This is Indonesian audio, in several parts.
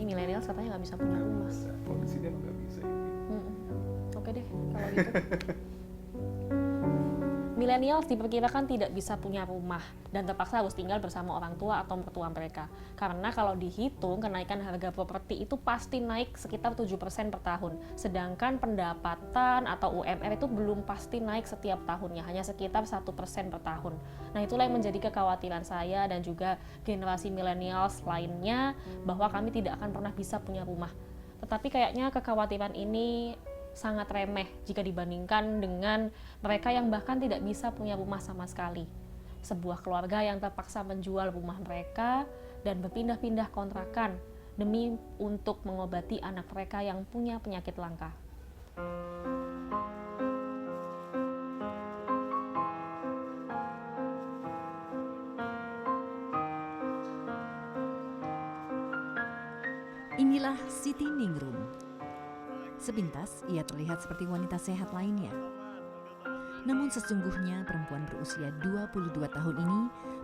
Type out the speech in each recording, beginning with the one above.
milenial katanya nggak bisa punya rumah. Kondisi dia nggak bisa ini. Oke deh kalau gitu. Milenial diperkirakan tidak bisa punya rumah dan terpaksa harus tinggal bersama orang tua atau mertua mereka. Karena kalau dihitung kenaikan harga properti itu pasti naik sekitar 7% per tahun. Sedangkan pendapatan atau UMR itu belum pasti naik setiap tahunnya, hanya sekitar 1% per tahun. Nah, itulah yang menjadi kekhawatiran saya dan juga generasi milenials lainnya, bahwa kami tidak akan pernah bisa punya rumah. Tetapi kayaknya kekhawatiran ini sangat remeh jika dibandingkan dengan mereka yang bahkan tidak bisa punya rumah sama sekali. Sebuah keluarga yang terpaksa menjual rumah mereka dan berpindah-pindah kontrakan demi untuk mengobati anak mereka yang punya penyakit langka. Inilah Siti Ningrum. Sepintas ia terlihat seperti wanita sehat lainnya. Namun sesungguhnya perempuan berusia 22 tahun ini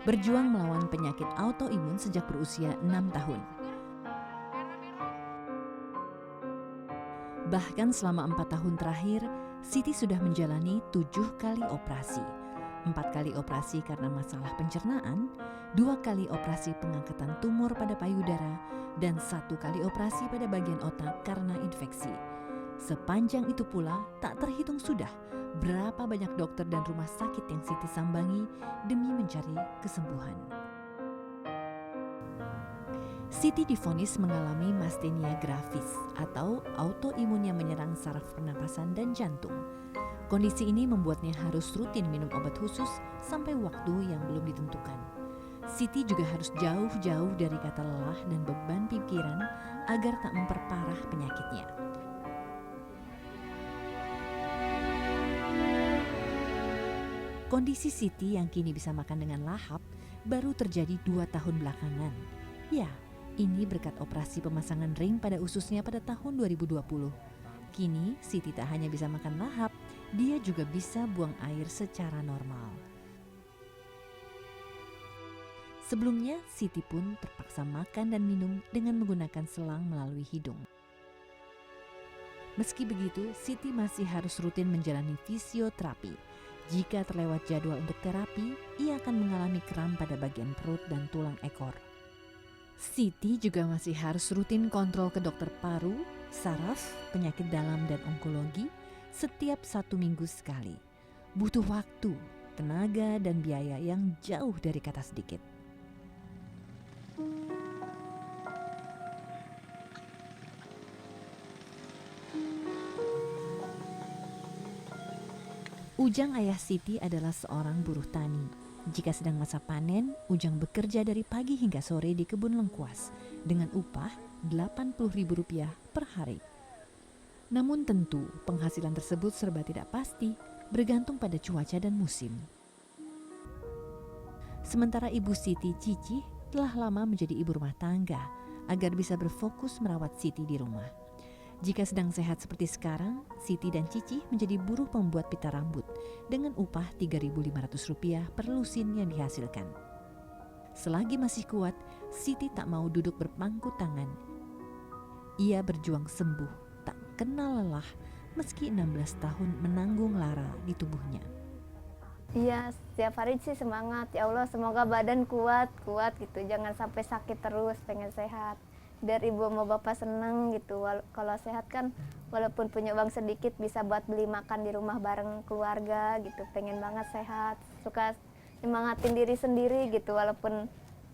berjuang melawan penyakit autoimun sejak berusia 6 tahun. Bahkan selama 4 tahun terakhir, Siti sudah menjalani 7 kali operasi. 4 kali operasi karena masalah pencernaan, 2 kali operasi pengangkatan tumor pada payudara, dan 1 kali operasi pada bagian otak karena infeksi. Sepanjang itu pula tak terhitung sudah berapa banyak dokter dan rumah sakit yang Siti sambangi demi mencari kesembuhan. Siti divonis mengalami mastenia gravis atau autoimun yang menyerang saraf pernapasan dan jantung. Kondisi ini membuatnya harus rutin minum obat khusus sampai waktu yang belum ditentukan. Siti juga harus jauh-jauh dari kata lelah dan beban pikiran agar tak memperparah penyakitnya. Kondisi Siti yang kini bisa makan dengan lahap baru terjadi 2 tahun belakangan. Ya, ini berkat operasi pemasangan ring pada ususnya pada tahun 2020. Kini Siti tak hanya bisa makan lahap, dia juga bisa buang air secara normal. Sebelumnya, Siti pun terpaksa makan dan minum dengan menggunakan selang melalui hidung. Meski begitu, Siti masih harus rutin menjalani fisioterapi. Jika terlewat jadwal untuk terapi, ia akan mengalami kram pada bagian perut dan tulang ekor. Siti juga masih harus rutin kontrol ke dokter paru, saraf, penyakit dalam dan onkologi setiap 1 minggu sekali. Butuh waktu, tenaga, dan biaya yang jauh dari kata sedikit. Ujang ayah Siti adalah seorang buruh tani. Jika sedang masa panen, Ujang bekerja dari pagi hingga sore di kebun lengkuas dengan upah Rp80.000 per hari. Namun tentu penghasilan tersebut serba tidak pasti, bergantung pada cuaca dan musim. Sementara ibu Siti, Cici, telah lama menjadi ibu rumah tangga agar bisa berfokus merawat Siti di rumah. Jika sedang sehat seperti sekarang, Siti dan Cici menjadi buruh pembuat pita rambut dengan upah Rp3.500 per lusin yang dihasilkan. Selagi masih kuat, Siti tak mau duduk berpangku tangan. Ia berjuang sembuh, tak kenal lelah meski 16 tahun menanggung lara di tubuhnya. Iya, setiap hari sih semangat. Ya Allah, semoga badan kuat gitu. Jangan sampai sakit terus, pengen sehat. Biar ibu sama bapak seneng gitu. Kalau sehat kan walaupun punya uang sedikit bisa buat beli makan di rumah bareng keluarga gitu. Pengen banget sehat. Suka nyemangatin diri sendiri gitu. Walaupun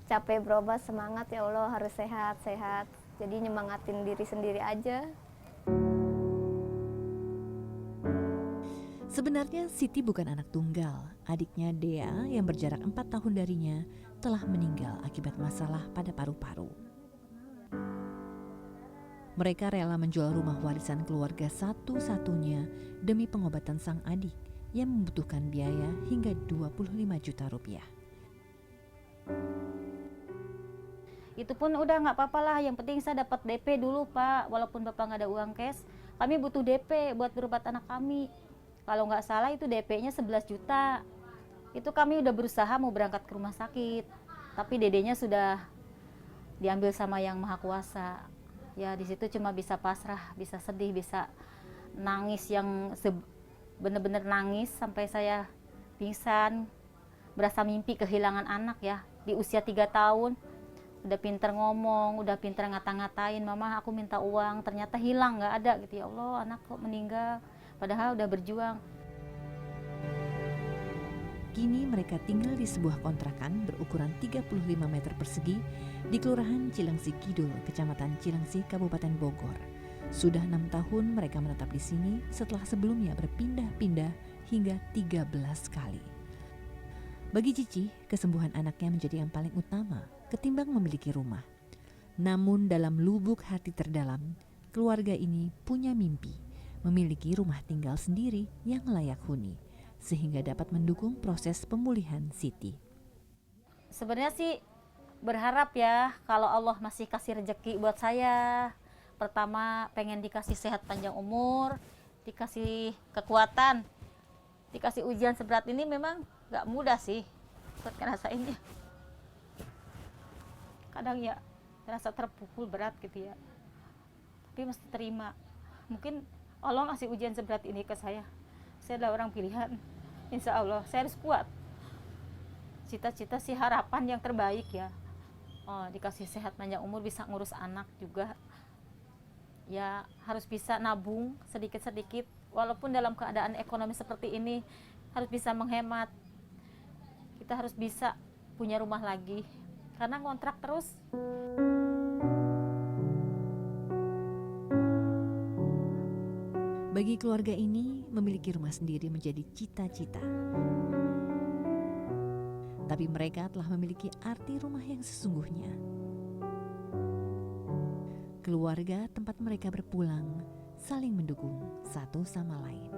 capek berobat, semangat ya Allah harus sehat. Jadi nyemangatin diri sendiri aja. Sebenarnya Siti bukan anak tunggal. Adiknya Dea yang berjarak 4 tahun darinya telah meninggal akibat masalah pada paru-paru. Mereka rela menjual rumah warisan keluarga satu-satunya demi pengobatan sang adik yang membutuhkan biaya hingga Rp25 juta. Itu pun udah nggak apa-apa lah, yang penting saya dapat DP dulu Pak, walaupun Bapak nggak ada uang cash, kami butuh DP buat berobat anak kami. Kalau nggak salah itu DP-nya 11 juta. Itu kami udah berusaha mau berangkat ke rumah sakit, tapi dedenya sudah diambil sama Yang Maha Kuasa. Ya di situ cuma bisa pasrah, bisa sedih, bisa nangis yang bener-bener nangis sampai saya pingsan, berasa mimpi kehilangan anak ya. Di usia 3 tahun, udah pinter ngomong, udah pinter ngata-ngatain, mama aku minta uang, ternyata hilang, nggak ada gitu. Ya Allah, anak kok meninggal, padahal udah berjuang. Kini mereka tinggal di sebuah kontrakan berukuran 35 meter persegi di Kelurahan Cilengsi Kidul, Kecamatan Cilengsi, Kabupaten Bogor. Sudah 6 tahun mereka menetap di sini setelah sebelumnya berpindah-pindah hingga 13 kali. Bagi Cici, kesembuhan anaknya menjadi yang paling utama ketimbang memiliki rumah. Namun dalam lubuk hati terdalam, keluarga ini punya mimpi memiliki rumah tinggal sendiri yang layak huni, sehingga dapat mendukung proses pemulihan Siti. Sebenarnya sih berharap ya kalau Allah masih kasih rezeki buat saya. Pertama pengen dikasih sehat panjang umur, dikasih kekuatan, dikasih ujian seberat ini memang gak mudah sih buat ngerasainnya. Kadang ya terasa terpukul berat gitu ya, tapi mesti terima. Mungkin Allah ngasih ujian seberat ini ke saya adalah orang pilihan. Insya Allah saya harus kuat. Cita-cita sih harapan yang terbaik ya. Oh, dikasih sehat panjang umur, bisa ngurus anak juga. Ya harus bisa nabung sedikit-sedikit. Walaupun dalam keadaan ekonomi seperti ini harus bisa menghemat. Kita harus bisa punya rumah lagi. Karena ngontrak terus. Bagi keluarga ini, memiliki rumah sendiri menjadi cita-cita. Tapi mereka telah memiliki arti rumah yang sesungguhnya. Keluarga tempat mereka berpulang, saling mendukung satu sama lain.